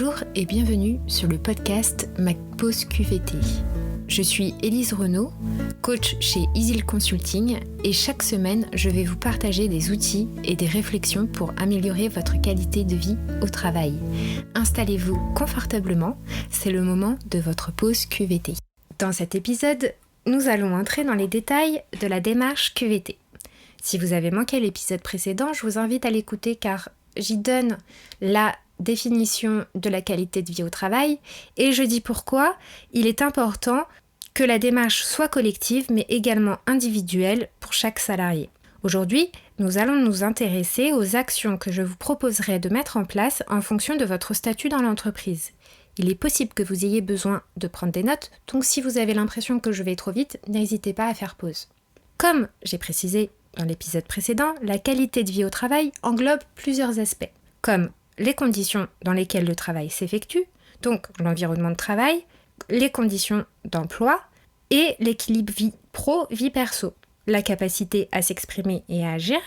Bonjour et bienvenue sur le podcast Ma Pause QVT. Je suis Élise Renaud, coach chez Easyl Consulting et chaque semaine, je vais vous partager des outils et des réflexions pour améliorer votre qualité de vie au travail. Installez-vous confortablement, c'est le moment de votre pause QVT. Dans cet épisode, nous allons entrer dans les détails de la démarche QVT. Si vous avez manqué l'épisode précédent, je vous invite à l'écouter car j'y donne la définition de la qualité de vie au travail et je dis pourquoi il est important que la démarche soit collective mais également individuelle pour chaque salarié. Aujourd'hui, nous allons nous intéresser aux actions que je vous proposerai de mettre en place en fonction de votre statut dans l'entreprise. Il est possible que vous ayez besoin de prendre des notes, donc si vous avez l'impression que je vais trop vite, n'hésitez pas à faire pause. Comme j'ai précisé dans l'épisode précédent, la qualité de vie au travail englobe plusieurs aspects, comme les conditions dans lesquelles le travail s'effectue, donc l'environnement de travail, les conditions d'emploi et l'équilibre vie pro-vie perso, la capacité à s'exprimer et à agir,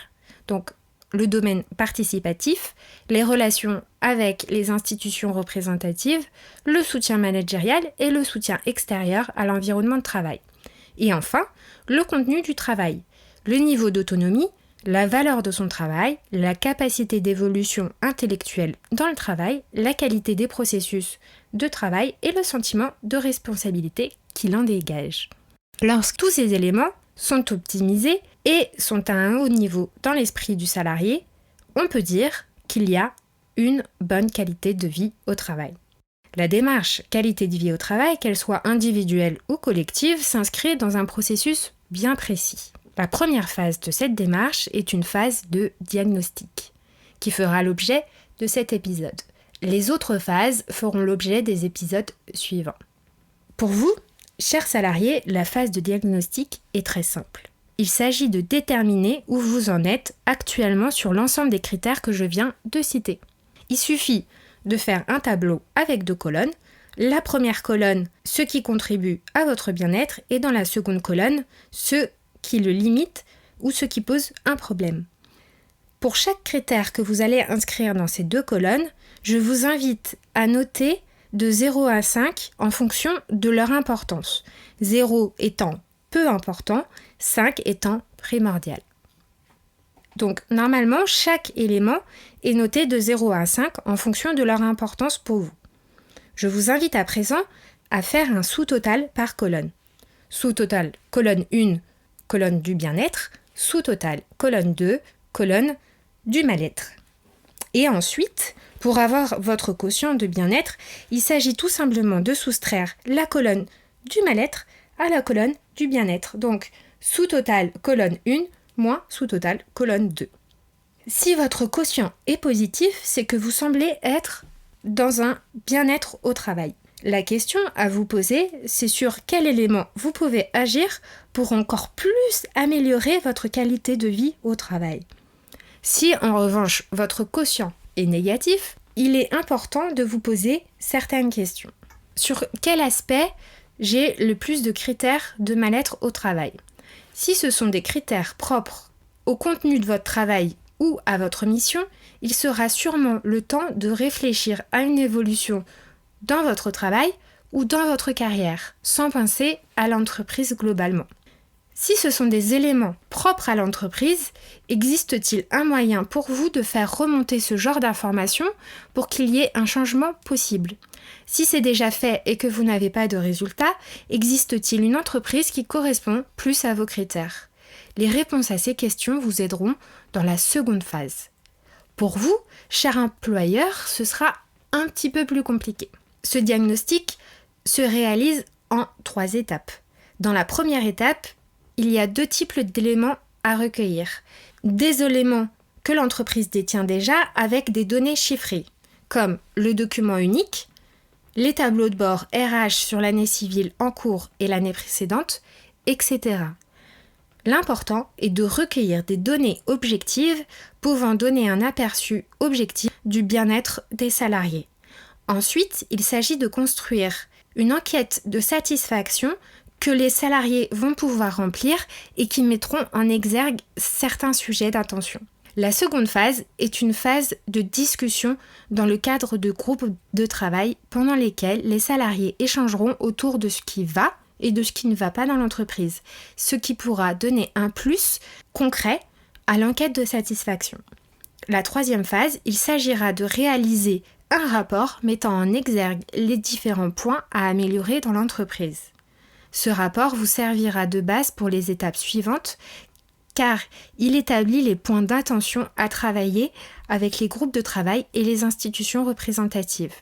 donc le domaine participatif, les relations avec les institutions représentatives, le soutien managérial et le soutien extérieur à l'environnement de travail. Et enfin, le contenu du travail, le niveau d'autonomie, la valeur de son travail, la capacité d'évolution intellectuelle dans le travail, la qualité des processus de travail et le sentiment de responsabilité qu'il en dégage. Lorsque tous ces éléments sont optimisés et sont à un haut niveau dans l'esprit du salarié, on peut dire qu'il y a une bonne qualité de vie au travail. La démarche qualité de vie au travail, qu'elle soit individuelle ou collective, s'inscrit dans un processus bien précis. La première phase de cette démarche est une phase de diagnostic, qui fera l'objet de cet épisode. Les autres phases feront l'objet des épisodes suivants. Pour vous, chers salariés, la phase de diagnostic est très simple. Il s'agit de déterminer où vous en êtes actuellement sur l'ensemble des critères que je viens de citer. Il suffit de faire un tableau avec 2 colonnes. La première colonne, ce qui contribue à votre bien-être, et dans la seconde colonne, ce qui le limite ou ce qui pose un problème. Pour chaque critère que vous allez inscrire dans ces 2 colonnes, je vous invite à noter de 0 à 5 en fonction de leur importance. 0 étant peu important, 5 étant primordial. Donc normalement, chaque élément est noté de 0 à 5 en fonction de leur importance pour vous. Je vous invite à présent à faire un sous-total par colonne. Sous-total, colonne 1, colonne du bien-être, sous-total, colonne 2, colonne du mal-être. Et ensuite, pour avoir votre quotient de bien-être, il s'agit tout simplement de soustraire la colonne du mal-être à la colonne du bien-être. Donc, sous-total, colonne 1, moins sous-total, colonne 2. Si votre quotient est positif, c'est que vous semblez être dans un bien-être au travail. La question à vous poser, c'est sur quel élément vous pouvez agir pour encore plus améliorer votre qualité de vie au travail. Si en revanche votre quotient est négatif, il est important de vous poser certaines questions. Sur quel aspect j'ai le plus de critères de mal-être au travail ? Si ce sont des critères propres au contenu de votre travail ou à votre mission, il sera sûrement le temps de réfléchir à une évolution dans votre travail ou dans votre carrière, sans penser à l'entreprise globalement. Si ce sont des éléments propres à l'entreprise, existe-t-il un moyen pour vous de faire remonter ce genre d'informations pour qu'il y ait un changement possible ? Si c'est déjà fait et que vous n'avez pas de résultat, existe-t-il une entreprise qui correspond plus à vos critères ? Les réponses à ces questions vous aideront dans la seconde phase. Pour vous, cher employeur, ce sera un petit peu plus compliqué. Ce diagnostic se réalise en 3 étapes. Dans la première étape, il y a 2 types d'éléments à recueillir. Des éléments que l'entreprise détient déjà avec des données chiffrées, comme le document unique, les tableaux de bord RH sur l'année civile en cours et l'année précédente, etc. L'important est de recueillir des données objectives pouvant donner un aperçu objectif du bien-être des salariés. Ensuite, il s'agit de construire une enquête de satisfaction que les salariés vont pouvoir remplir et qui mettront en exergue certains sujets d'attention. La seconde phase est une phase de discussion dans le cadre de groupes de travail pendant lesquels les salariés échangeront autour de ce qui va et de ce qui ne va pas dans l'entreprise, ce qui pourra donner un plus concret à l'enquête de satisfaction. La troisième phase, il s'agira de réaliser un rapport mettant en exergue les différents points à améliorer dans l'entreprise. Ce rapport vous servira de base pour les étapes suivantes car il établit les points d'attention à travailler avec les groupes de travail et les institutions représentatives.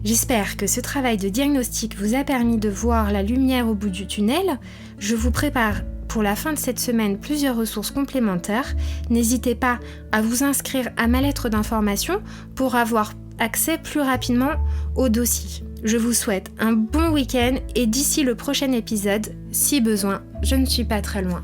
J'espère que ce travail de diagnostic vous a permis de voir la lumière au bout du tunnel. Je vous prépare pour la fin de cette semaine plusieurs ressources complémentaires. N'hésitez pas à vous inscrire à ma lettre d'information pour avoir accès plus rapidement au dossier. Je vous souhaite un bon week-end et d'ici le prochain épisode, si besoin, je ne suis pas très loin.